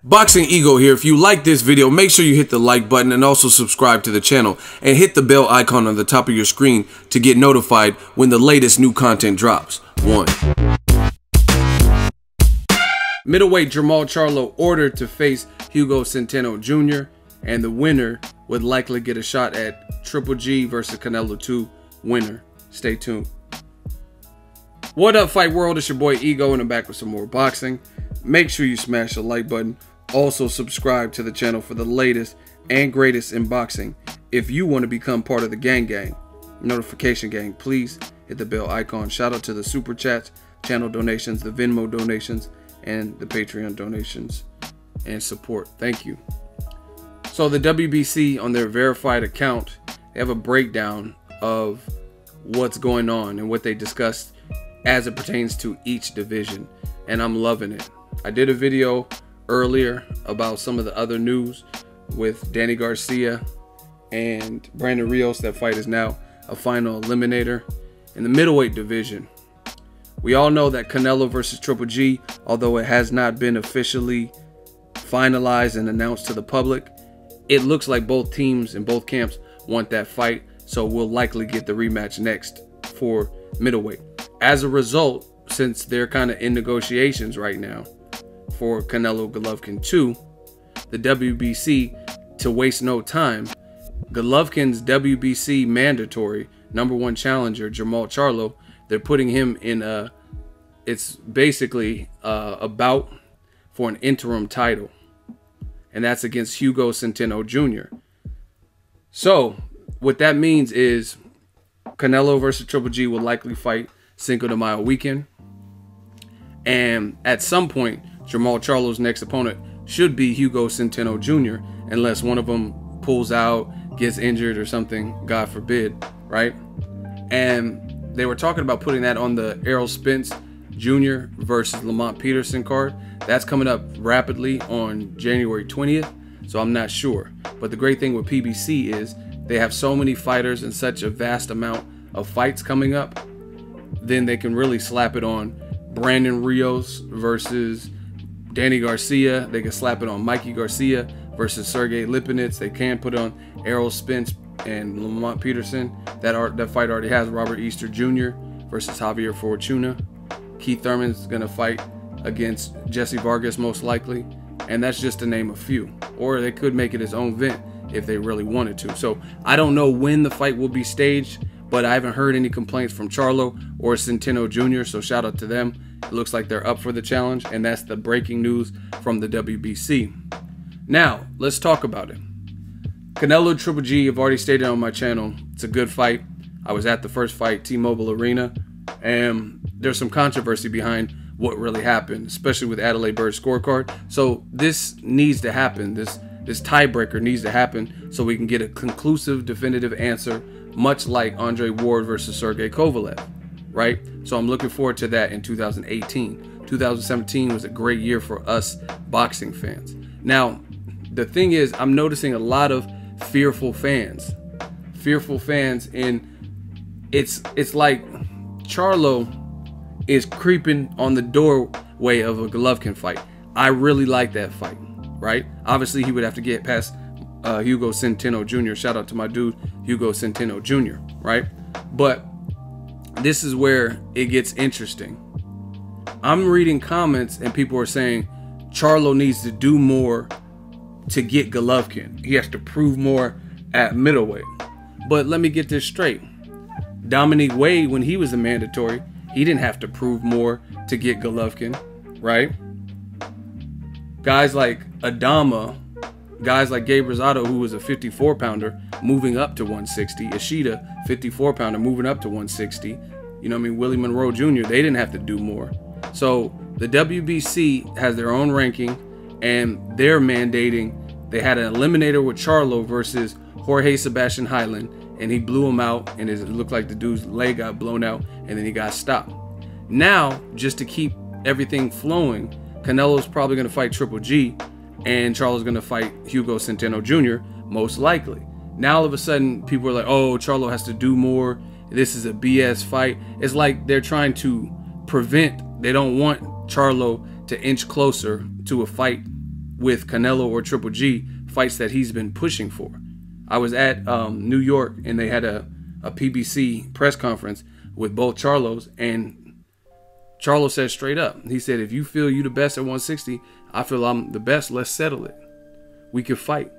Boxing Ego here. If you like this video, make sure you hit the like button and also subscribe to the channel and hit the bell icon on the top of your screen to get notified when the latest new content drops. 1. Middleweight Jermall Charlo ordered to face Hugo Centeno Jr. and the winner would likely get a shot at Triple G versus Canelo 2 winner. Stay tuned. What up, Fight World? It's your boy Ego and I'm back with some more boxing. Make sure you smash the like button. Also subscribe to the channel for the latest and greatest in boxing. If you want to become part of the gang, notification gang, please hit the bell icon. Shout out to the super chats, channel donations, the Venmo donations, and the Patreon donations and support. Thank you. So the WBC on their verified account, they have a breakdown of what's going on and what they discussed as it pertains to each division, and I'm loving it. I did a video earlier about some of the other news with Danny Garcia and Brandon Rios. That fight is now a final eliminator. In the middleweight division, we all know that Canelo versus Triple G, although it has not been officially finalized and announced to the public, it looks like both teams and both camps want that fight, so we'll likely get the rematch next for middleweight. As a result, since they're kind of in negotiations right now for Canelo Golovkin 2, the WBC, to waste no time, Golovkin's WBC mandatory #1 challenger, Jermall Charlo, they're putting him in it's basically a bout for an interim title, and that's against Hugo Centeno Jr. So what that means is Canelo versus Triple G will likely fight Cinco de Mayo weekend, and at some point Jermall Charlo's next opponent should be Hugo Centeno Jr. unless one of them pulls out, gets injured or something, God forbid, right? And they were talking about putting that on the Errol Spence Jr. versus Lamont Peterson card. That's coming up rapidly on January 20th, so I'm not sure. But the great thing with PBC is they have so many fighters and such a vast amount of fights coming up, then they can really slap it on Brandon Rios versus Danny Garcia. They can slap it on Mikey Garcia versus Sergey Lipinets. They can put on Errol Spence and Lamont Peterson. That fight already has Robert Easter Jr. versus Javier Fortuna. Keith Thurman's going to fight against Jesse Vargas most likely. And that's just to name a few. Or they could make it his own event if they really wanted to. So I don't know when the fight will be staged, but I haven't heard any complaints from Charlo or Centeno Jr., so shout out to them. It looks like they're up for the challenge, and that's the breaking news from the WBC. Now, let's talk about it. Canelo Triple G, I've already stated on my channel, it's a good fight. I was at the first fight, T-Mobile Arena, and there's some controversy behind what really happened, especially with Adelaide Bird's scorecard. So this needs to happen. This tiebreaker needs to happen so we can get a conclusive, definitive answer, much like Andre Ward versus Sergey Kovalev, right? So I'm looking forward to that in 2018. 2017 was a great year for us boxing fans. Now, the thing is, I'm noticing a lot of fearful fans, and it's like Charlo is creeping on the doorway of a Golovkin fight. I really like that fight, right? Obviously, he would have to get past Hugo Centeno Jr. Shout out to my dude, Hugo Centeno Jr., right? But this is where it gets interesting. I'm reading comments and people are saying Charlo needs to do more to get Golovkin. He has to prove more at middleweight. But let me get this straight. Dominique Wade, when he was a mandatory, he didn't have to prove more to get Golovkin, right? Guys like Adama, guys like Gabe Rosado, who was a 54-pounder, moving up to 160. Ishida, 54-pounder, moving up to 160. You know what I mean? Willie Monroe Jr., they didn't have to do more. So the WBC has their own ranking, and they're mandating. They had an eliminator with Charlo versus Jorge Sebastian Hyland, and he blew him out, and it looked like the dude's leg got blown out, and then he got stopped. Now, just to keep everything flowing, Canelo's probably going to fight Triple G, and Charlo's going to fight Hugo Centeno Jr., most likely. Now, all of a sudden, people are like, oh, Charlo has to do more. This is a BS fight. It's like they're trying to prevent, they don't want Charlo to inch closer to a fight with Canelo or Triple G, fights that he's been pushing for. I was at New York, and they had a PBC press conference with both Charlos, and Charlo said straight up, he said, if you feel you the best at 160, I feel I'm the best, let's settle it. We can fight.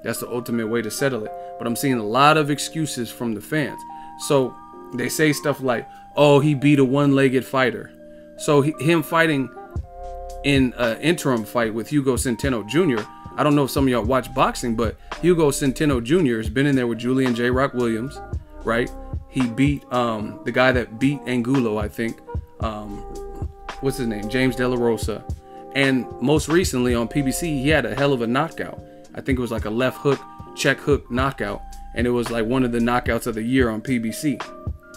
That's the ultimate way to settle it. But I'm seeing a lot of excuses from the fans. So they say stuff like, oh, he beat a one-legged fighter. So him fighting in an interim fight with Hugo Centeno Jr., I don't know if some of y'all watch boxing, but Hugo Centeno Jr. has been in there with Julian J. Rock Williams, right? He beat the guy that beat Angulo, I think. What's his name? James De La Rosa. And most recently on PBC, he had a hell of a knockout. I think it was like a left hook, check hook knockout. And it was like one of the knockouts of the year on PBC.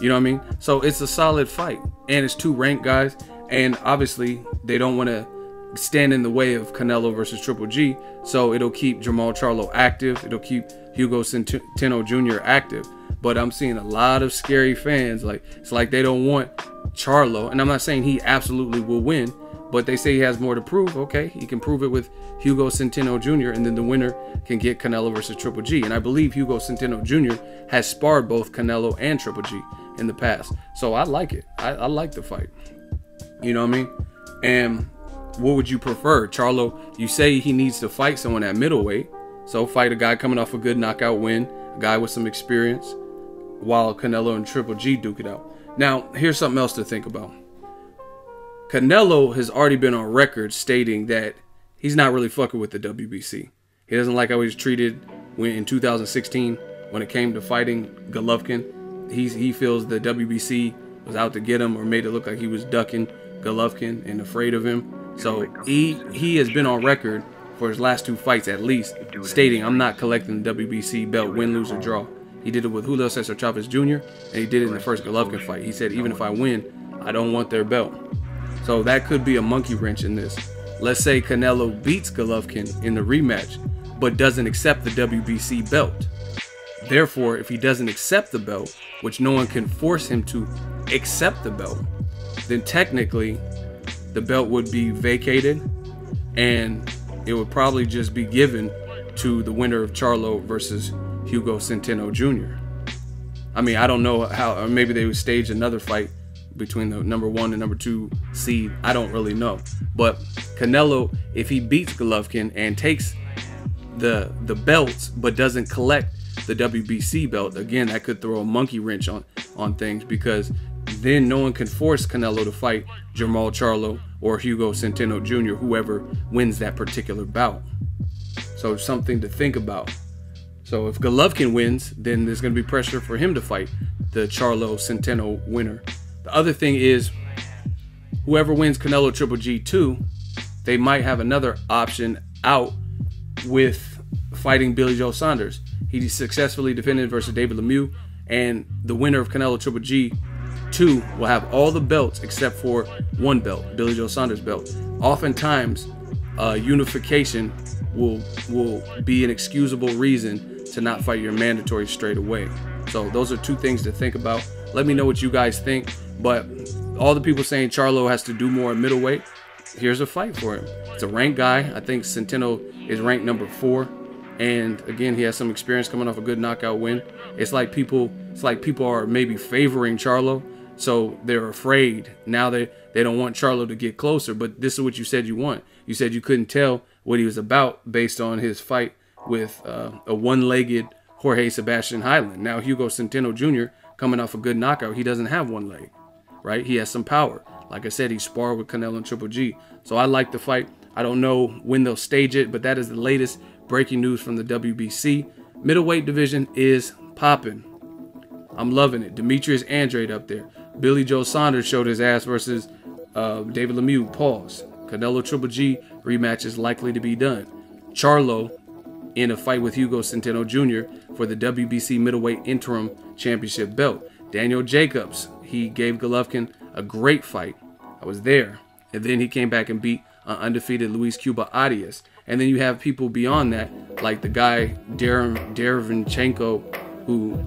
You know what I mean? So it's a solid fight. And it's two ranked guys. And obviously, they don't want to stand in the way of Canelo versus Triple G. So it'll keep Jermall Charlo active. It'll keep Hugo Centeno Jr. active. But I'm seeing a lot of scary fans. Like, it's like they don't want Charlo. And I'm not saying he absolutely will win, but they say he has more to prove. Okay, he can prove it with Hugo Centeno Jr. and then the winner can get Canelo versus Triple G. And I believe Hugo Centeno Jr. has sparred both Canelo and Triple G in the past. So I like it. I like the fight. You know what I mean? And what would you prefer? Charlo, you say he needs to fight someone at middleweight. So fight a guy coming off a good knockout win, a guy with some experience, while Canelo and Triple G duke it out. Now, here's something else to think about. Canelo has already been on record stating that he's not really fucking with the WBC. He doesn't like how he was treated in 2016 when it came to fighting Golovkin. He feels the WBC was out to get him or made it look like he was ducking Golovkin and afraid of him. So he has been on record for his last two fights at least, stating, I'm not collecting the WBC belt, win, lose, or draw. He did it with Julio Cesar Chavez Jr., and he did it in the first Golovkin fight. He said, even if I win, I don't want their belt. So that could be a monkey wrench in this. Let's say Canelo beats Golovkin in the rematch, but doesn't accept the WBC belt. Therefore, if he doesn't accept the belt, which no one can force him to accept the belt, then technically the belt would be vacated and it would probably just be given to the winner of Charlo versus Hugo Centeno Jr. I mean, I don't know how, or maybe they would stage another fight between the number 1 and number 2 seed. I don't really know. But Canelo, if he beats Golovkin and takes the belts but doesn't collect the WBC belt, again, that could throw a monkey wrench on things, because then no one can force Canelo to fight Jermall Charlo or Hugo Centeno Jr., whoever wins that particular bout. So something to think about. So if Golovkin wins, then there's going to be pressure for him to fight the Charlo Centeno winner. The other thing is, whoever wins Canelo Triple G 2, they might have another option out with fighting Billy Joe Saunders. He successfully defended versus David Lemieux, and the winner of Canelo Triple G 2 will have all the belts except for one belt, Billy Joe Saunders' belt. Oftentimes, unification will be an excusable reason to not fight your mandatory straight away. So those are two things to think about. Let me know what you guys think. But all the people saying Charlo has to do more at middleweight, here's a fight for him. It's a ranked guy. I think Centeno is ranked number 4. And again, he has some experience coming off a good knockout win. It's like people are maybe favoring Charlo, so they're afraid. Now they don't want Charlo to get closer, but this is what you said you want. You said you couldn't tell what he was about based on his fight with a one-legged Jorge Sebastian Highland. Now Hugo Centeno Jr. coming off a good knockout, he doesn't have one leg, right? He has some power. Like I said, he sparred with Canelo and Triple G. So I like the fight. I don't know when they'll stage it, but that is the latest breaking news from the WBC. Middleweight division is popping. I'm loving it. Demetrius Andrade up there. Billy Joe Saunders showed his ass versus David Lemieux. Pause. Canelo Triple G rematch is likely to be done. Charlo in a fight with Hugo Centeno Jr. for the WBC middleweight interim championship belt. Daniel Jacobs, he gave Golovkin a great fight. I was there. And then he came back and beat undefeated Luis Cuba Arias. And then you have people beyond that, like the guy Derevyanchenko, who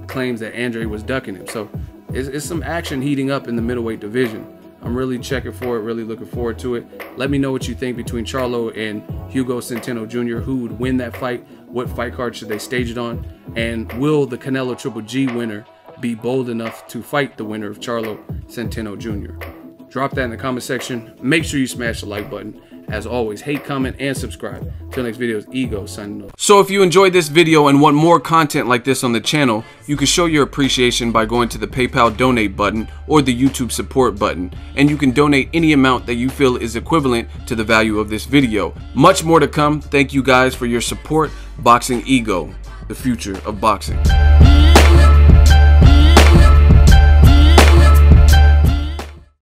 claims that Andrade was ducking him. So it's some action heating up in the middleweight division. I'm really checking for it, really looking forward to it. Let me know what you think between Charlo and Hugo Centeno Jr. Who would win that fight? What fight card should they stage it on? And will the Canelo Triple G winner be bold enough to fight the winner of Charlo Centeno Jr.? Drop that in the comment section. Make sure you smash the like button. As always, hate, comment, and subscribe. Till next video is Ego signing off. So if you enjoyed this video and want more content like this on the channel, you can show your appreciation by going to the PayPal donate button or the YouTube support button. And you can donate any amount that you feel is equivalent to the value of this video. Much more to come. Thank you guys for your support. Boxing Ego, the future of boxing.